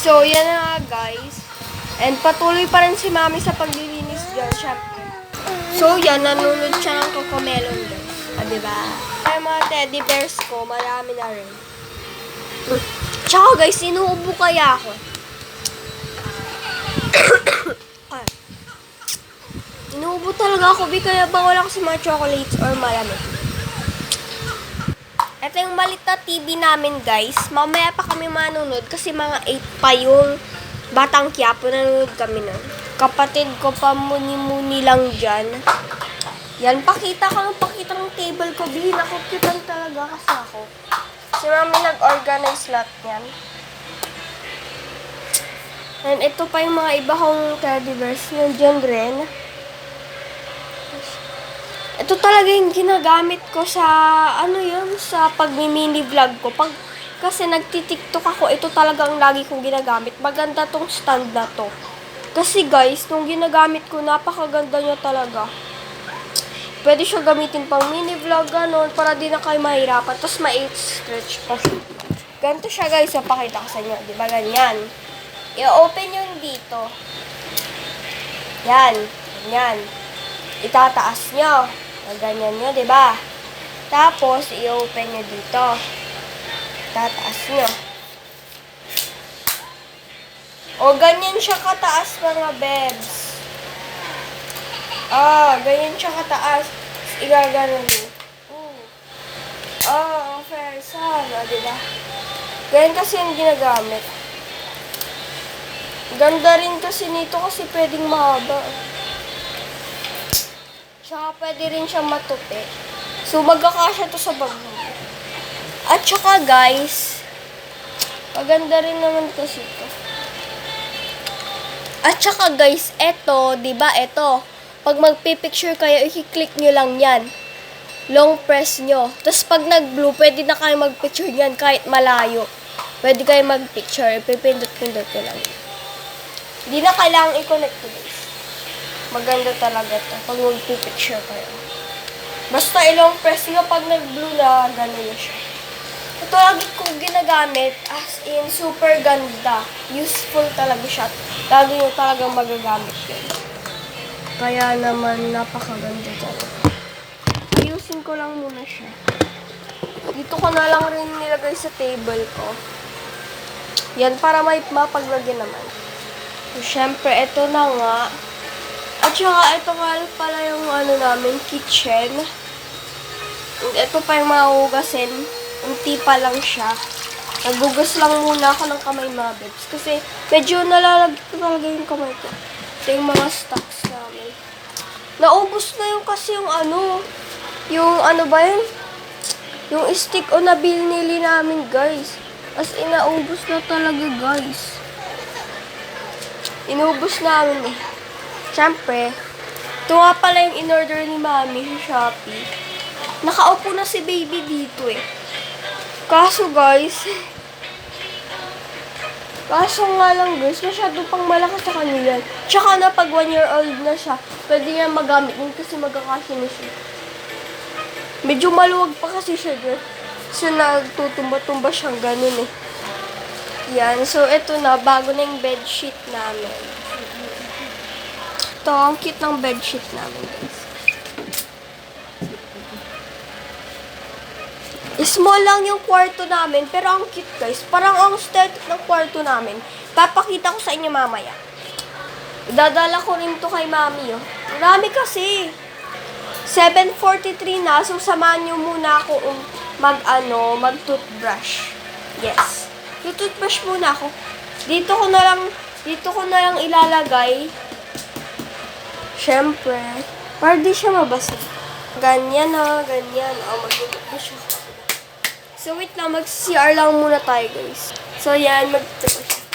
So, yan na nga guys. And patuloy pa rin si Mami sa paglilinis dyan, syempre. So, yan, nanunod siya ng cocomelon guys. Diba? Ay, mga teddy bears ko, marami na rin. Tsaka guys, inuubo kaya ako. Inuubo talaga ako, kaya bawal ako sa mga chocolates or malamig. Ito yung malit na TV namin guys. Mamaya pa kami manunod kasi mga 8 pa yung Batang Quiapo. Nanonood kami nun. Kapatid ko pa muni-muni lang dyan. Yan, pakita ng table ko. Nakukitan talaga kasi ako. Si Mami nag-organize lahat yan. And ito pa yung mga iba kong teddy bears. Nandiyan rin. Ito talaga yung ginagamit ko sa, sa pag-mini vlog ko. Kasi nagtitiktok ako, ito talaga ang lagi kong ginagamit. Maganda tong stand na to. Kasi guys, nung ginagamit ko, napakaganda niya talaga. Pwede siya gamitin pang mini vlog, ganon, para di na kayo mahirapan. Tapos ma-stretch pa siya. Ganito siya guys, pakita ko sa inyo. Diba ganyan? I-open yung dito. Yan. Ganyan. Itataas nyo. Ganyan nyo, diba? Tapos, i-open nyo dito. Tataas nyo. O, ganyan siya kataas, mga bebs. Ganyan siya kataas. Igaganon nyo. Fair sana, diba? Ganyan kasi yung ginagamit. Ganda rin kasi nito kasi pwedeng mahaba. Tsaka pwede rin siya matupi. So, magkakasya to sa bag mo. At tsaka guys, maganda rin naman kasi ito. At tsaka guys, eto, diba eto, pag magpipicture kayo, i-click nyo lang yan. Long press nyo. Tapos pag nag-blue, pwede na kayo magpicture yan kahit malayo. Pwede kayo magpicture, pipindot-pindot nyo lang. Hindi na kailangang i-connect to guys. Maganda talaga to pag magpipicture kayo. Basta ilong press nyo pag nag-blue na, gano'n na siya. Ito lagi kong ginagamit, as in, super ganda. Useful talaga siya. Lagi nyo talagang magagamit yun. Kaya naman, napakaganda talaga. Ayusin ko lang muna siya. Dito ko na lang rin nilagay sa table ko. Yan, para may mapaglagyan naman. So, syempre, ito na nga. At saka, ito nga pala yung namin, kitchen. And ito pa yung mga hugasin. Unti pa lang siya. Nagugas lang muna ako ng kamay, mga bebs. Kasi medyo nalalagay ko talaga yung kamay ko. Ito yung mga stocks namin. Naubos na yung kasi yung yung stick o na binili namin, guys. As in, naubos na talaga, guys. Inubos namin eh. Siyempre, ito nga pala yung in-order ni Mami sa Shopee. Nakaupo na si baby dito eh. Kaso nga lang guys, masyado pang malaki sa kanila. Tsaka na pag 1 year old na siya, pwede niya magamit din kasi magkakasya na siya. Medyo maluwag pa kasi siya guys. So nagtutumba-tumba siyang ganun eh. Yan, so ito na, bago na yung bedsheet namin. Ito, ang cute ng bedsheet namin guys. Small lang yung kwarto namin, pero ang cute guys. Parang ang aesthetic ng kwarto namin. Papakita ko sa inyo mamaya. Dadala ko rin to kay Mami, oh. Marami kasi. 7:43 na, so samahan nyo muna ako mag-toothbrush. Yes. Toothbrush muna ako. Dito ko na lang ilalagay. Syempre, para di siya mabasa. Ganyan na, ganyan. Mag-toothbrush ako. So, wait lang. Mag-CR lang muna tayo, guys. So, yan. Mag-toothbrush.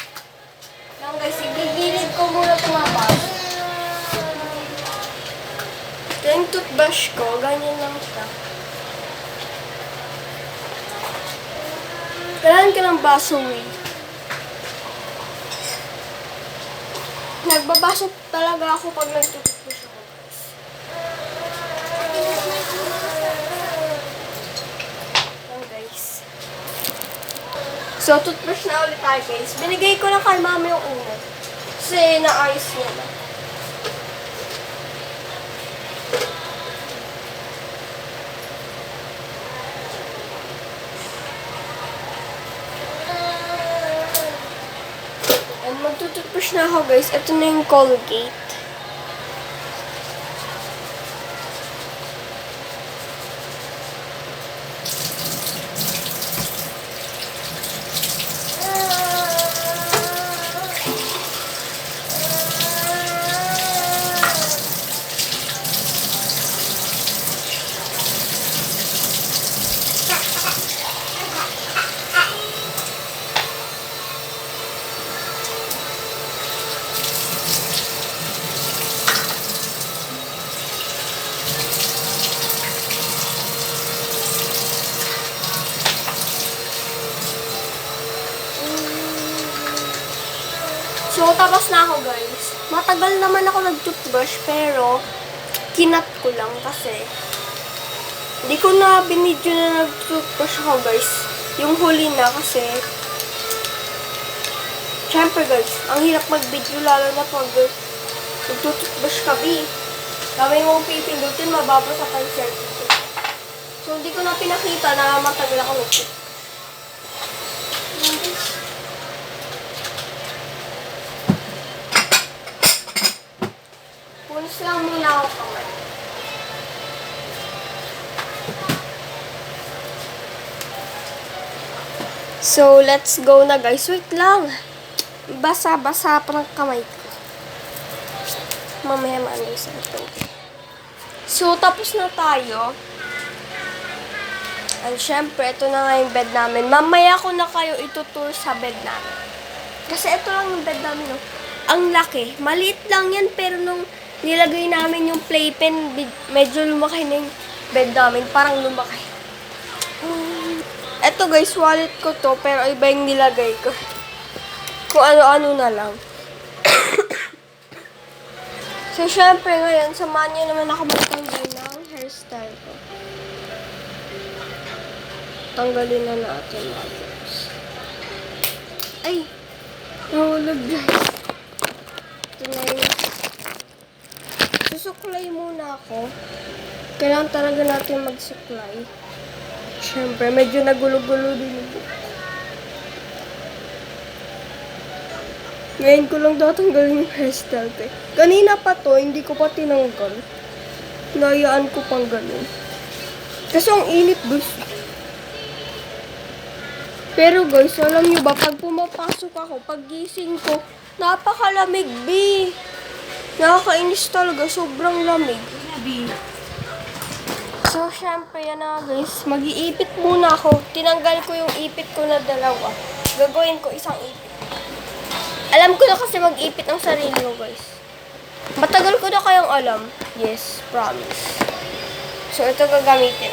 Lang, guys. Igigilid ko muna tumapos. Ito yung toothbrush ko. Ganyan lang siya. Kailangan ka ng baso, eh. Nagbabaso talaga ako pag nag-toothbrush ako, guys. So, toothbrush na ulit tayo, guys. Binigay ko na kay mama yung una. Kasi naayos niya na. And magtututbrush na ako, guys. Ito na yung Colgate. So, tapos na ako, guys. Matagal naman ako nag-toothbrush, pero kinat ko lang kasi hindi ko na binidyo na nag-toothbrush ako, guys. Yung huli na kasi syempre, guys, ang hirap mag-video lalo na pag nag-toothbrush ka, B. Dami mong pipindutin, mababasa pa yung circuit. So, hindi ko na pinakita na matagal ako nag-toothbrush. Pulis lang muna ako kamay. So, let's go na, guys. Wait lang. Basa-basa pa ng kamay ko. Mamaya maano sa ito. So, tapos na tayo. And syempre, ito na nga yung bed namin. Mamaya ko na kayo itutour sa bed namin. Kasi ito lang yung bed namin, no? Ang laki. Maliit lang yan, pero nung nilagay namin yung playpen, medyo lumaki na yung bed namin. Parang lumaki. Eto, guys, wallet ko to, pero iba yung nilagay ko. Kung ano-ano na lang. So, syempre ngayon, samahan niyo naman ako magtanggal ng hairstyle ko. Tanggalin na natin, guys. Ay! Nahulog, guys. Ito na yung susuklay muna ako. Kailangan talaga natin magsuklay. Siyempre, medyo nagulo-gulo din yung buhok. Ngayon ko lang tatanggalin yung hairstyle ko. Kanina pa to, hindi ko pa tinanggal. Nayaan ko pang ganun. Kasi ang init, guys. Pero guys, alam nyo ba, pag pumapasok ako, pag gising ko, napakalamig, B. Nakakainis talaga, sobrang lamig. So, syempre, yan na guys. Mag-iipit muna ako. Tinanggal ko yung ipit ko na dalawa. Gagawin ko isang ipit. Alam ko na kasi mag-ipit ng sarili ko, guys. Matagal ko na kayong alam. Yes, promise. So, ito gagamitin.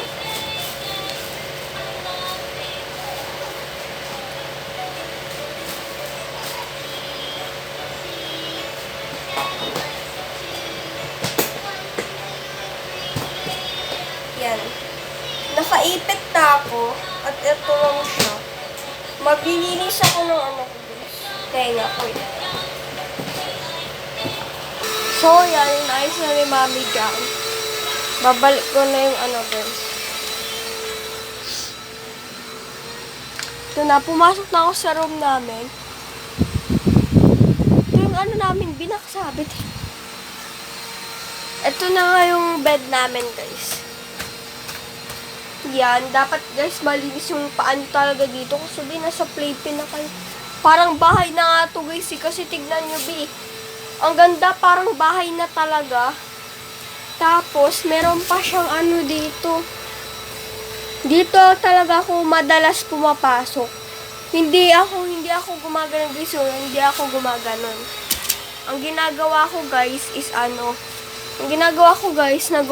Yan. Nakaipit na ako. At ito lang siya. Maglilinis ako ng ano ko, guys. Tenga ko yun. So, yan. Inayos na ni Mami dyan. Babalik ko na yung ano, guys. Ito na. Pumasok na ako sa room namin. Ito yung ano namin. Binakasabit. Ito na nga yung bed namin, guys. Yan, dapat guys malinis yung paan talaga dito kasi nasa playpen na kayo. Parang bahay na nga to, guys, kasi tignan nyo, B. Ang ganda, parang bahay na talaga. Tapos meron pa siyang ano dito. Dito talaga ako madalas pumapasok. Hindi ako gumaganon, guys. Hindi ako gumaganon. Ang ginagawa ko, guys, is ano. Ang ginagawa ko, guys,